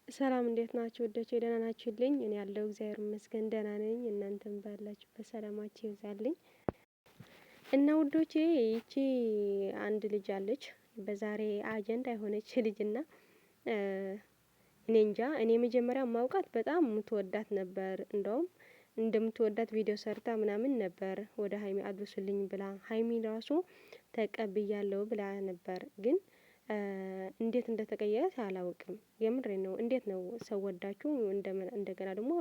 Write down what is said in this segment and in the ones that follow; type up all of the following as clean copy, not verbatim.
ሰላም እንዴት ናችሁ? ወደቼ ደህና ናችሁልኝ? እኔ ያለው እግዚአብሔር ይመስገን ደህና ነኝ። እናንተም ባላችሁበት ሰላማችሁ ይብዛልኝ። እና ውዶቼ ይቺ አንድ ልጅ አለች በዛሬ አጀንዳ የሆነች ልጅና እኔ እንጃ እኔ መጀመሪያ ማውቃት በጣም የምትወዳት ነበር። እንደውም እንደምትወዳት ቪዲዮ ሰርታ ምናምን ነበር ወደ ሀይሚ አድርሱልኝ ብላ ሀይሚ ራሱ ተቀብያለሁ ብላ ነበር ግን እንዴት እንደተቀየረ አላውቅም። የምሬን ነው። እንዴት ነው ሰው ወዳችሁ እንደገና ደግሞ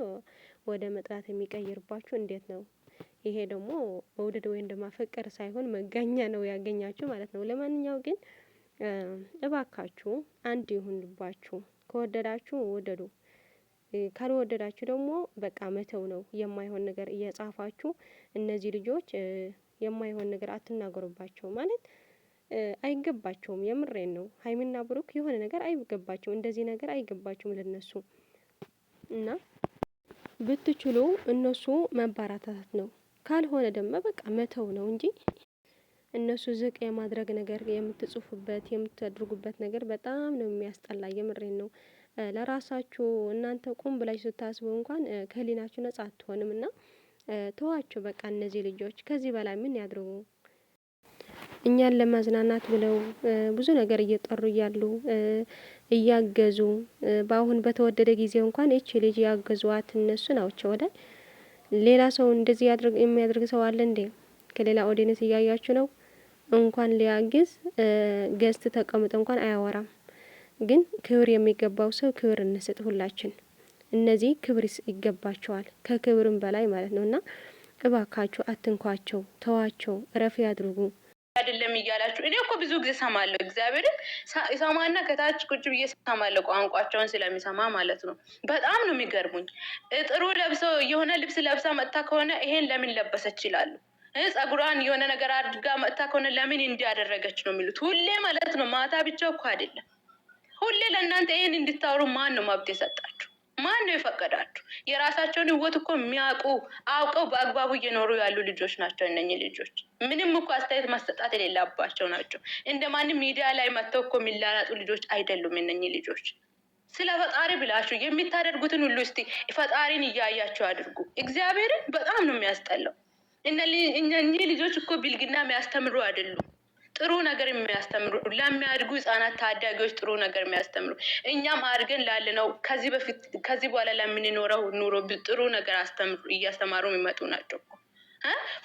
ወደ መጥላት የሚቀይርባችሁ እንዴት ነው? ይሄ ደግሞ መውደድ ወይም እንደማፈቀር ሳይሆን መጋኛ ነው ያገኛችሁ ማለት ነው። ለማንኛው ግን እባካችሁ አንድ ይሁን ልባችሁ። ከወደዳችሁ ወደዱ፣ ካልወደዳችሁ ደግሞ በቃ መተው ነው። የማይሆን ነገር እየጻፋችሁ እነዚህ ልጆች የማይሆን ነገር አትናገሩባቸው ማለት አይገባቸውም። የምሬን ነው። ሀይሚና ብሩክ የሆነ ነገር አይገባቸውም። እንደዚህ ነገር አይገባቸውም ለነሱ እና ብትችሉ እነሱ መባራታት ነው። ካልሆነ ደግሞ በቃ መተው ነው እንጂ እነሱ ዝቅ የማድረግ ነገር የምትጽፉበት የምታደርጉበት ነገር በጣም ነው የሚያስጠላ። የምሬን ነው። ለራሳችሁ እናንተ ቁም ብላችሁ ስታስቡ እንኳን ከህሊናችሁ ነጻ አትሆንም እና ተዋቸው በቃ። እነዚህ ልጆች ከዚህ በላይ ምን ያድርጉ? እኛን ለማዝናናት ብለው ብዙ ነገር እየጠሩ እያሉ እያገዙ በአሁን በተወደደ ጊዜ እንኳን እቺ ልጅ ያገዙዋት እነሱ ናቸው ወደ ሌላ ሰው እንደዚህ የሚያደርግ ሰው አለ እንዴ? ከሌላ ኦዲየንስ እያያችሁ ነው። እንኳን ሊያግዝ ገዝት ተቀምጦ እንኳን አያወራም። ግን ክብር የሚገባው ሰው ክብር እንስጥ ሁላችን። እነዚህ ክብር ይገባቸዋል ከክብርም በላይ ማለት ነውና እባካችሁ አትንኳቸው፣ ተዋቸው፣ እረፍ ያድርጉ። አይደለም እያላችሁ እኔ እኮ ብዙ ጊዜ ሰማለሁ። እግዚአብሔርን ሰማና ከታች ቁጭ ብዬ ሰማለሁ፣ ቋንቋቸውን ስለሚሰማ ማለት ነው። በጣም ነው የሚገርሙኝ። ጥሩ ለብሰው የሆነ ልብስ ለብሳ መጥታ ከሆነ ይሄን ለምን ለበሰች ይላሉ። ጸጉሯን የሆነ ነገር አድርጋ መጥታ ከሆነ ለምን እንዲያደረገች ነው የሚሉት ሁሌ ማለት ነው። ማታ ብቻ እኮ አይደለም ሁሌ። ለእናንተ ይሄን እንድታወሩ ማን ነው መብት የሰጣችሁ? ማን ነው የፈቀዳችሁ? የራሳቸውን ህይወት እኮ የሚያውቁ አውቀው በአግባቡ እየኖሩ ያሉ ልጆች ናቸው። እነኚህ ልጆች ምንም እኮ አስተያየት ማሰጣት የሌላባቸው ናቸው። እንደ ማንም ሚዲያ ላይ መጥተው እኮ የሚላላጡ ልጆች አይደሉም እነኚህ ልጆች። ስለ ፈጣሪ ብላችሁ የሚታደርጉትን ሁሉ እስቲ ፈጣሪን እያያችሁ አድርጉ። እግዚአብሔርን በጣም ነው የሚያስጠላው። እነኚህ ልጆች እኮ ብልግና የሚያስተምሩ አይደሉም። ጥሩ ነገር የሚያስተምሩ ለሚያድጉ ህጻናት ታዳጊዎች ጥሩ ነገር የሚያስተምሩ እኛም አድርገን ላለነው ከዚህ በኋላ ለምንኖረው ኑሮ ጥሩ ነገር እያስተማሩ የሚመጡ ናቸው።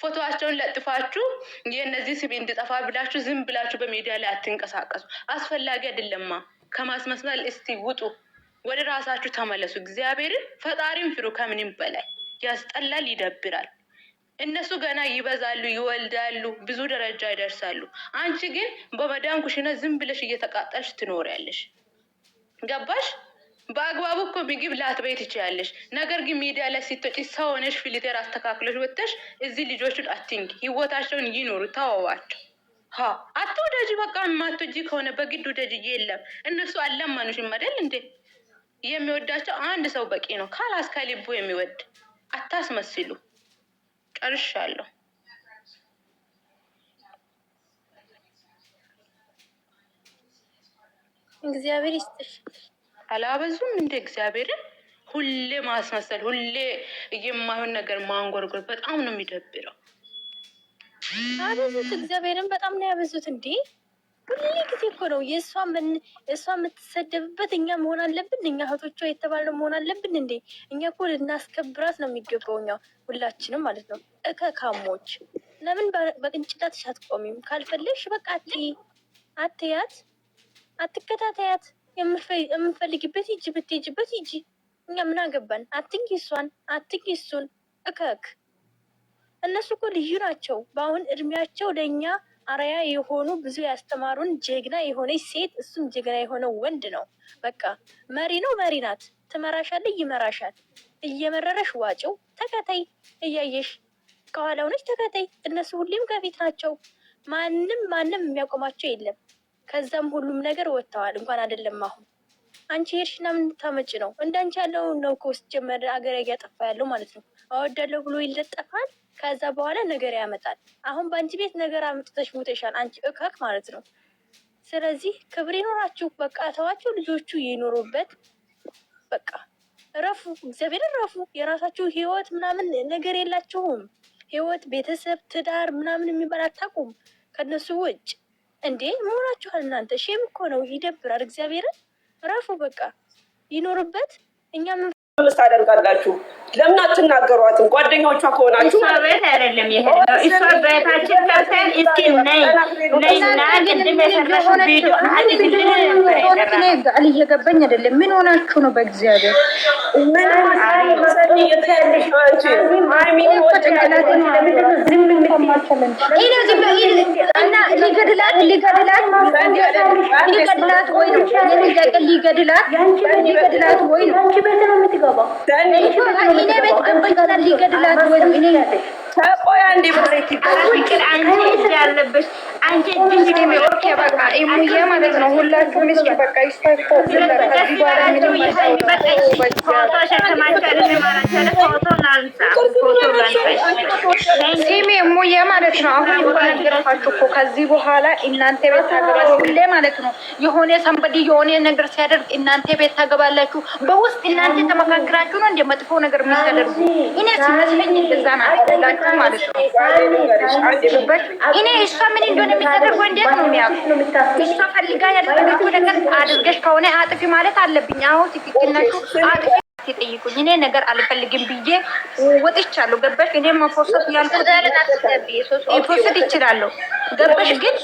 ፎቶዋቸውን ለጥፋችሁ የእነዚህ ስም እንድጠፋ ብላችሁ ዝም ብላችሁ በሚዲያ ላይ አትንቀሳቀሱ። አስፈላጊ አይደለማ። ከማስመሰል እስቲ ውጡ፣ ወደ ራሳችሁ ተመለሱ። እግዚአብሔርን ፈጣሪን ፍሩ። ከምንም በላይ ያስጠላል፣ ይደብራል። እነሱ ገና ይበዛሉ፣ ይወልዳሉ፣ ብዙ ደረጃ ይደርሳሉ። አንቺ ግን በመዳም ኩሽና ዝም ብለሽ እየተቃጠልሽ ትኖሪያለሽ። ገባሽ? በአግባቡ እኮ ምግብ ላትበይ ትችያለሽ። ነገር ግን ሚዲያ ላይ ስትወጪ ሰው ሆነሽ ፊልተር አስተካክለሽ ወጥተሽ እዚህ ልጆቹን አትንኪ። ህይወታቸውን ይኖሩ፣ ተወዋቸው። አትውደጂ። በቃ የማትወጂ ከሆነ በግድ ውደጂ። የለም እነሱ አለማኑሽም አይደል እንዴ? የሚወዳቸው አንድ ሰው በቂ ነው። ካላስ ከልቡ የሚወድ አታስመስሉ። ጨርሻለሁ። እግዚአብሔር ይስጥሽ። አላበዙም እንደ እግዚአብሔርን ሁሌ ማስመሰል፣ ሁሌ የማይሆን ነገር ማንጎርጎር በጣም ነው የሚደብረው። አበዙት። እግዚአብሔርን በጣም ነው ያበዙት እንዴ! ሁሌ ጊዜ እኮ ነው የእሷ የምትሰደብበት እኛ መሆን አለብን። እኛ እህቶቿ የተባለው መሆን አለብን እንዴ! እኛ እኮ ልናስከብራት ነው የሚገባው። እኛ ሁላችንም ማለት ነው። እከካሞች ለምን በቅንጭላትሽ አትቆሚም? ካልፈለግሽ በቃ አትያት፣ አትከታተያት። የምንፈልግበት ሂጂ፣ ብትሄጂበት ሂጂ። እኛ ምን አገባን? አትንኪ እሷን፣ አትንኪ እሱን። እከክ እነሱ እኮ ልዩ ናቸው። በአሁን እድሜያቸው ለእኛ አርአያ የሆኑ ብዙ ያስተማሩን ጀግና የሆነች ሴት፣ እሱም ጀግና የሆነ ወንድ ነው። በቃ መሪ ነው፣ መሪ ናት። ትመራሻለች፣ ይመራሻል። እየመረረሽ ዋጭው፣ ተከታይ። እያየሽ ከኋላ ሆነች ተከታይ። እነሱ ሁሌም ከፊት ናቸው። ማንም የሚያቆማቸው የለም። ከዛም ሁሉም ነገር ወጥተዋል። እንኳን አይደለም አሁን አንቺ ሄድሽና ምን ታመጭ ነው? እንዳንቺ ያለው ነው እኮ ጀመረ አገር እያጠፋ ያለው ማለት ነው። አወዳለሁ ብሎ ይለጠፋል። ከዛ በኋላ ነገር ያመጣል። አሁን በአንቺ ቤት ነገር አምጥተሽ ሙተሻል፣ አንቺ እከክ ማለት ነው። ስለዚህ ክብር ይኖራችሁ። በቃ ተዋቸው፣ ልጆቹ ይኖሩበት። በቃ እረፉ፣ እግዚአብሔር እረፉ። የራሳችሁ ህይወት ምናምን ነገር የላችሁም። ህይወት፣ ቤተሰብ፣ ትዳር ምናምን የሚባል አታውቁም ከነሱ ውጭ። እንዴ መሆናችኋል እናንተ። ሼም እኮ ነው፣ ይደብራል። እግዚአብሔርን እረፉ፣ በቃ ይኖርበት። እኛ ምስ ታደርጋላችሁ? ለምን አትናገሯትም? ጓደኞቿ ከሆናችሁ እሷ ቤት አይደለም የሄድነው። እሷ ቤታችን ገብተን እስኪ ነይና ቅድም የሰራሽው ቪዲዮ ቃል እየገባኝ አይደለም። ምን ሆናችሁ ነው? በእግዚአብሔር ሊገድላት ወይ ነው ሊገድላት ወይ ነው? ተቆያ እንዴ ፍቅር አንቺ እጅ ያለብሽ አንቺ እጅ ኦኬ በቃ ኢሙዬ ማለት ነው። ሁላችሁም እስኪ በቃ ይስታኮ ከዚህ በኋላ ምንም ሲሚ እሙዬ ማለት ነው። አሁን እኮ ነገርኳችሁ እኮ ከዚህ በኋላ እናንተ ቤት ታገባላችሁ ሁሌ ማለት ነው። የሆነ ሰንበዲ የሆነ ነገር ሲያደርግ እናንተ ቤት ታገባላችሁ። በውስጥ እናንተ ተመካክራችሁ ነው እንደ መጥፎ ነገር የምታደርጉ። እኔ ሲመስለኝ እንደዛ ናችሁ ማለት ነው። እኔ እሷ ምን እንደሆነ የሚታደርገው እንዴት ነው የሚያውቁ? እሷ ፈልጋ ያደረገችው ነገር አድርገሽ ከሆነ አጥፊ ማለት አለብኝ። አሁን ትክክል ናችሁ። አጥፊ ሲጠይቁኝ እኔ ነገር አልፈልግም ብዬ ወጥቻለሁ። ገባሽ? እኔ መፎሰት ያልኩት ፎሰት ይችላለሁ። ገባሽ? ግን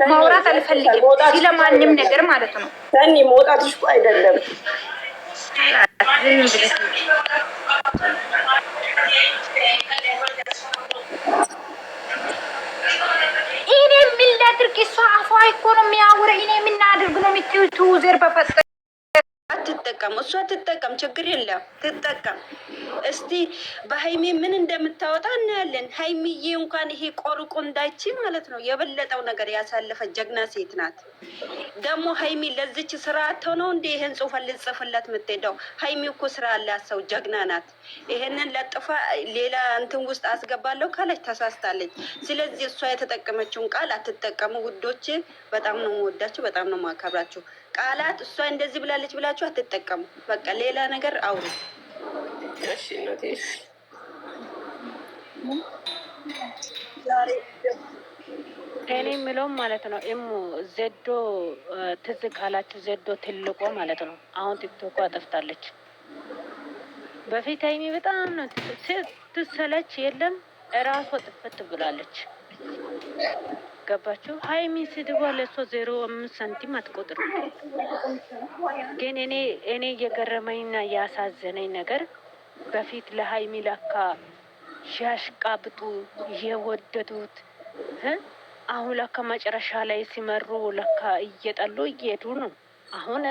ማውራት አልፈልግም ስለማንም ነገር ማለት ነው። ሰኒ መውጣትሽ እኮ አይደለም እኔ ምን ላድርግ? እሷ አፏ እኮ ነው የሚያወራ። እኔ ምን አድርግ ነው የምትይቱ? ዘር በፈጠ አትጠቀም፣ እሷ ትጠቀም፣ ችግር የለም ትጠቀም። እስቲ በሀይሚ ምን እንደምታወጣ እናያለን። ሀይሚዬ እንኳን ይሄ ቆርቆ እንዳይቺ ማለት ነው የበለጠው ነገር ያሳለፈ ጀግና ሴት ናት። ደግሞ ሀይሚ ለዚች ስራ አተው ነው እንዴ ይሄን ጽሁፍ ልጽፍላት የምትሄደው? ሀይሚ እኮ ስራ አላት፣ ሰው ጀግና ናት። ይሄንን ለጥፋ ሌላ እንትን ውስጥ አስገባለሁ ካለች ተሳስታለች። ስለዚህ እሷ የተጠቀመችውን ቃል አትጠቀሙ ውዶች። በጣም ነው የምወዳችሁ፣ በጣም ነው የማከብራችሁ። ቃላት እሷ እንደዚህ ብላለች ብላችሁ አትጠቀሙ። በቃ ሌላ ነገር አውሩ። እሺ እናቴ እኔ የምለውም ማለት ነው እሙ ዘዶ ትዝ ካላችሁ ዘዶ ትልቆ ማለት ነው። አሁን ቲክቶክ አጠፍታለች። በፊት ሀይሚ በጣም ነው ትሰለች የለም እራሷ ጥፍት ብላለች። ገባችሁ? ሀይሚ ስድቧ ለሷ 0.5 ሳንቲም አትቆጥር። ግን እኔ የገረመኝና ያሳዘነኝ ነገር በፊት ለሀይሚ ለካ ሲያሽቃብጡ የወደዱት አሁን ለካ መጨረሻ ላይ ሲመሩ ለካ እየጠሉ እየሄዱ ነው። አሁን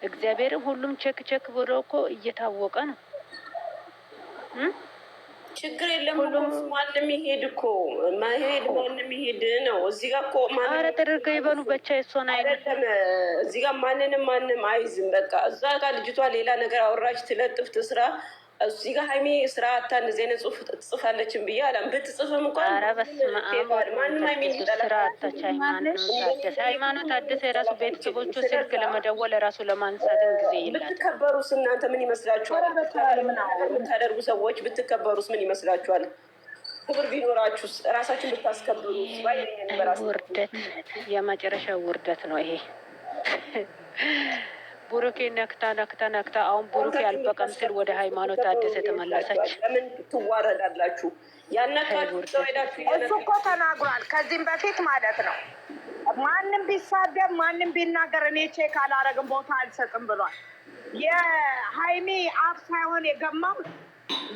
እግዚአብሔር ሁሉም ቼክ ብሎ እኮ እየታወቀ ነው። ችግር የለም። ሁሉም ማንም ይሄድ እኮ ማንም ይሄድ ነው። እዚህ ጋር እኮ ኧረ ተደርገው ይበሉ ብቻ እሷን አይደለም። እዚህ ጋር ማንም አይዝም። በቃ እዛ ጋር ልጅቷ ሌላ ነገር አወራች፣ ትለጥፍ፣ ትስራ። እዚህ ጋር ሀይሚ ስራ አታ እንደዚህ አይነት ጽሁፍ ትጽፋለችን ብዬ አላም። ብትጽፍም እንኳን ማንም ሀይሚ ስራ አታች ሃይማኖት ታደሰ የራሱ ቤተሰቦቹ ስልክ ለመደወል ራሱ ለማንሳትን ጊዜ ይላል። ብትከበሩስ እናንተ ምን ይመስላችኋል? የምታደርጉ ሰዎች ብትከበሩስ ምን ይመስላችኋል? ክብር ቢኖራችሁስ ራሳችሁን ብታስከብሩ። ውርደት፣ የመጨረሻ ውርደት ነው ይሄ። ቡሩኬ ነክታ አሁን ቡሩኬ አልበቃም ስል ወደ ሃይማኖት ታደሰ ተመለሰች። ለምን ትዋረዳላችሁ? እሱ እኮ ተናግሯል ከዚህም በፊት ማለት ነው። ማንም ቢሳደብ ማንም ቢናገር እኔ ቼክ አላረግም ቦታ አልሰጥም ብሏል። የሀይሚ አፍ ሳይሆን የገማው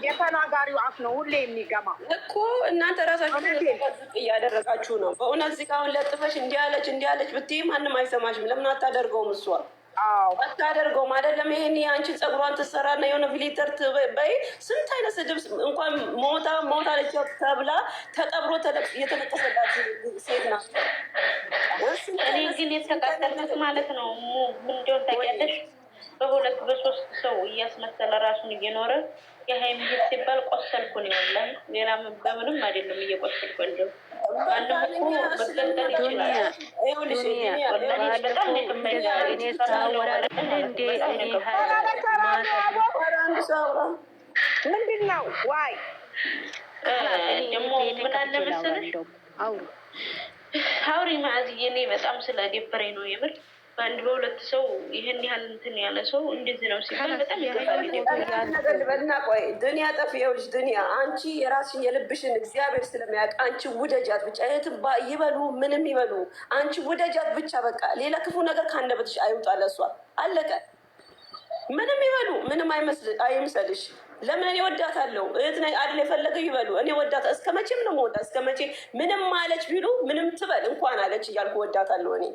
የተናጋሪው አፍ ነው ሁሌ የሚገማው እኮ። እናንተ ራሳችሁ እያደረጋችሁ ነው በእውነት። እዚህ ጋር አሁን ለጥፈሽ እንዲያለች ብትይ ማንም አይሰማሽም። ለምን አታደርገውም? እሷ አታደርገውም አይደለም። ይሄን የአንቺን ጸጉሯን ትሰራና የሆነ ፊሊተር በይ ስንት አይነት ስድብ እንኳን ሞታ ለች ተብላ ተቀብሮ የተለቀሰላት ሴት ናት። እኔ ግን የተቃጠልኩት ማለት ነው ምን እንደሆነ ታውቂያለሽ? በሁለት በሶስት ሰው እያስመሰለ ራሱን እየኖረ የሀይሚ ቤት ሲባል ቆሰልኩን ይወላል። ሌላ በምንም አይደለም እየቆሰልኩ እንደው ማንም እኮ መገንጠል ይችላል። ምንድን ነው ዋይ ደግሞ ምን አለ መሰለሽ አውሪ ማዕዝዬ፣ እኔ በጣም ስለደበረኝ ነው የምር። በአንድ በሁለት ሰው ይህን ያህል እንትን ያለ ሰው እንደዚህ ነው ሲባል በጣም ይገባልና። ቆይ ድንያ ጠፍ ይኸውልሽ፣ ድንያ አንቺ የራስሽን የልብሽን እግዚአብሔር ስለሚያውቅ አንቺ ውደጃት ብቻ። እህትም ይበሉ ምንም ይበሉ አንቺ ውደጃት ብቻ በቃ። ሌላ ክፉ ነገር ካንደበትሽ አይውጣ። ለሷ አለቀ። ምንም ይበሉ ምንም አይምሰልሽ። ለምን እኔ ወዳታለሁ። እህት ነኝ አይደል? የፈለገ ይበሉ። እኔ ወዳታ እስከ መቼም ነው ወዳ እስከ መቼ ምንም አለች ቢሉ ምንም ትበል እንኳን አለች እያልኩ ወዳታለሁ እኔ።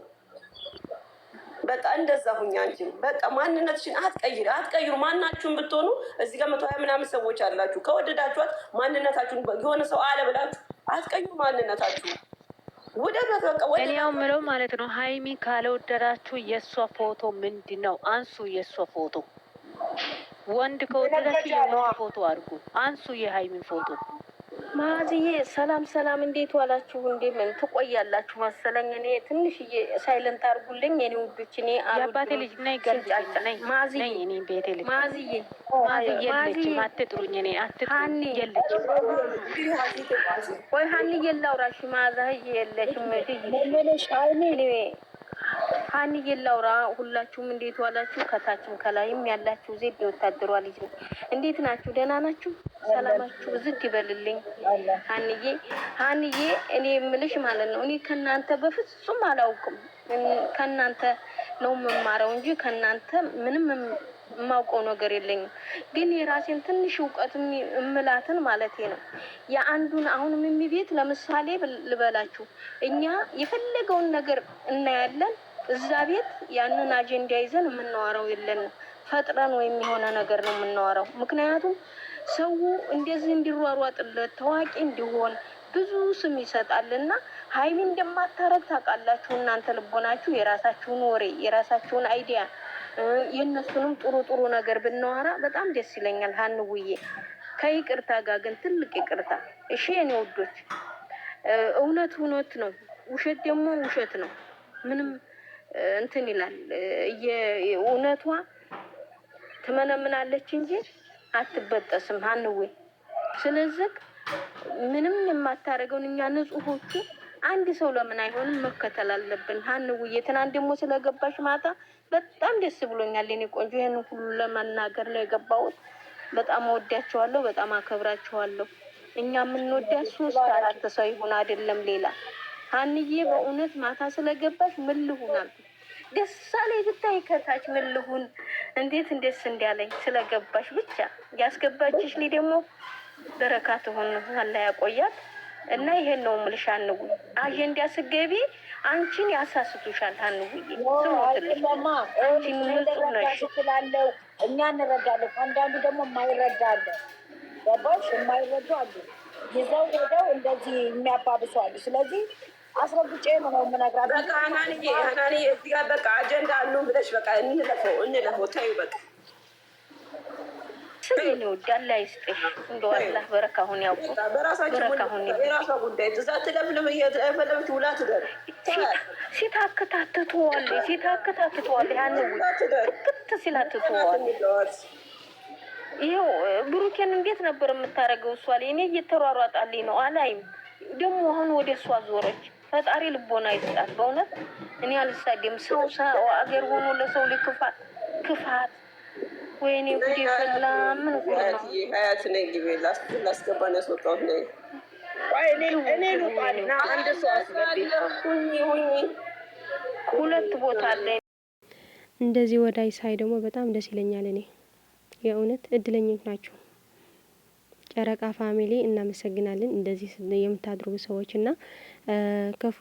በቃ እንደዛ ሁኛ። አንቺ በቃ ማንነትሽን አትቀይሩ። ማናችሁን ብትሆኑ እዚህ ጋር 120 ምናምን ሰዎች አላችሁ። ከወደዳችኋት ማንነታችሁን የሆነ ሰው አለ ብላችሁ አትቀይሩ ማንነታችሁ። ውደዷት በቃ። እኔ ያው ምለው ማለት ነው ሀይሚ ካልወደዳችሁ የእሷ ፎቶ ምንድን ነው? አንሱ የእሷ ፎቶ። ወንድ ከወደዳችሁ የወንድ ፎቶ አድርጉ። አንሱ የሀይሚን ፎቶ። ማዝዬ ሰላም ሰላም፣ እንዴት ዋላችሁ? እንዴ ምን ትቆያላችሁ መሰለኝ። እኔ ትንሽዬ ሳይለንት አድርጉልኝ የኔ ውዶች። እኔ የአባቴ ልጅ ነኝ ገልጫጭ ነኝ ማዝዬ። እኔ ቤቴ ልጅ ማዝዬ የለችም። አትጥሩኝ። እኔ አትጥሩኝ የለችም። ወይ ሀኒዬ ላውራሽ ማዛዬ የለሽም። ሀኒዬ ላውራ። ሁላችሁም እንዴት ዋላችሁ? ከታችም ከላይም ያላችሁ ዜድ የወታደሯ ልጅ ነው። እንዴት ናችሁ? ደህና ናችሁ? ሰላማችሁ ብዝት ይበልልኝ። ሀኒዬ እኔ የምልሽ ማለት ነው እኔ ከእናንተ በፍጹም አላውቅም። ከእናንተ ነው የምማረው እንጂ ከእናንተ ምንም የማውቀው ነገር የለኝም። ግን የራሴን ትንሽ እውቀት እምላትን ማለት ነው የአንዱን አሁንም የሚቤት ለምሳሌ ልበላችሁ፣ እኛ የፈለገውን ነገር እናያለን። እዛ ቤት ያንን አጀንዳ ይዘን የምናወራው የለንም። ፈጥረን ወይም የሆነ ነገር ነው የምናወራው። ምክንያቱም ሰው እንደዚህ እንዲሯሯጥለት ታዋቂ እንዲሆን ብዙ ስም ይሰጣልና ሀይሚ እንደማታረግ ታውቃላችሁ እናንተ ልቦናችሁ። የራሳችሁን ወሬ የራሳችሁን አይዲያ የእነሱንም ጥሩ ጥሩ ነገር ብናወራ በጣም ደስ ይለኛል። ሀንውዬ ከይቅርታ ጋር ግን ትልቅ ይቅርታ እሺ የኔ ውዶች። እውነት እውነት ነው፣ ውሸት ደግሞ ውሸት ነው። ምንም እንትን ይላል። እውነቷ ትመነምናለች እንጂ አትበጠስም ሀንዌ። ስለዚህ ምንም የማታረገውን እኛ ንጹሆቹ አንድ ሰው ለምን አይሆንም መከተል አለብን። ሀንውዬ ትናንት ደግሞ ስለገባሽ ማታ በጣም ደስ ብሎኛል የኔ ቆንጆ። ይሄን ሁሉ ለመናገር ነው የገባሁት። በጣም ወዳችኋለሁ፣ በጣም አከብራችኋለሁ። እኛ የምንወዳት 3-4 ሰው ይሁን አይደለም ሌላ። ሀንዬ በእውነት ማታ ስለገባሽ ምን ልሁናል ደስ አለኝ ብታይ ከታች ምን ልሁን እንዴት እንዲያለኝ ስለገባሽ ብቻ። ያስገባችሽ ላይ ደግሞ በረካት ሆነ አላህ ያቆያት እና ይሄን ነው የምልሽ ሀንዬ። አጀንዳ ስገቢ አንቺን ያሳስቱሻል ሀንዬ። ስሞትልሽማ አንቺን ንጹህ ነሽ ስላለው እኛ እንረዳለን። አንዳንዱ ደግሞ የማይረዳ አለ። ገባሽ? የማይረዱ አሉ። ይዘው ሄደው እንደዚህ የሚያባብሱ አሉ። ስለዚህ አስረግጬ ነው የምነግራት። በቃ ሀናንዬ እዚህ ጋር በቃ አጀንዳ አሉ ብለሽ በቃ እንለፈው ተይው በቃ። ስለ ወዳላ ይስጥሽ እንደው አላህ በረካሁን ያውቁ በረካሁን የራሷ ጉዳይ እዛ ትለፍልፍ እየፈለፈች ውላ ትደር። ሲታከታትተዋል ያን ክትት ሲላትተዋል። ይኸው ብሩኬን እንዴት ነበር የምታረገው? እሷ ላይ እኔ እየተሯሯጣልኝ ነው አላይም። ደግሞ አሁን ወደ እሷ ዞረች። ፈጣሪ ልቦና ይስጣት በእውነት። እኔ አልሳደም። ሰው አገር ሆኖ ለሰው ላይ ክፋት ወይኔ ጉዴ ፈላ። ምን ጉድ ነው? ሀያት ነኝ ግቤ ላስገባ ነው ያስወጣሁት ነኝ። እኔ ልውጣና አንድ ሰው አስገቢ። ሁለት ቦታ አለ። እንደዚህ ወዳይ ሳይ ደግሞ በጣም ደስ ይለኛል። እኔ የእውነት እድለኞች ናቸው። ጨረቃ ፋሚሊ እናመሰግናለን። እንደዚህ የምታድርጉ ሰዎች እና ክፉ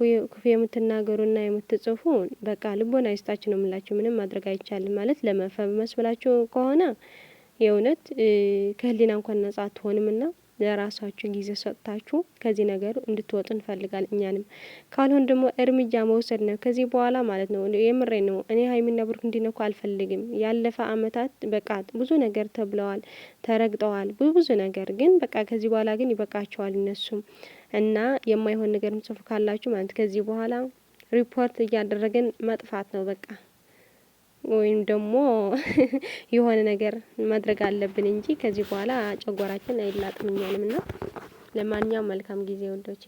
የምትናገሩና የምትጽፉ በቃ ልቦና ይስጣችሁ ነው የምላችሁ። ምንም ማድረግ አይቻልም ማለት ለመፈመስ ብላችሁ ከሆነ የእውነት ከህሊና እንኳን ነጻ አትሆንም እና ለራሳችሁ ጊዜ ሰጥታችሁ ከዚህ ነገር እንድትወጡ እንፈልጋለን እኛንም። ካልሆን ደግሞ እርምጃ መውሰድ ነው ከዚህ በኋላ ማለት ነው። የምሬ ነው። እኔ ሀይሚና ብሩክ እንዲነኩ አልፈልግም። ያለፈ አመታት በቃ ብዙ ነገር ተብለዋል፣ ተረግጠዋል፣ ብዙ ነገር ግን በቃ ከዚህ በኋላ ግን ይበቃቸዋል እነሱም እና የማይሆን ነገር ምጽፉ ካላችሁ ማለት ከዚህ በኋላ ሪፖርት እያደረግን መጥፋት ነው በቃ። ወይም ደግሞ የሆነ ነገር ማድረግ አለብን እንጂ ከዚህ በኋላ ጨጓራችን አይላጥም እኛንም። እና ለማንኛውም መልካም ጊዜ ወዶቼ።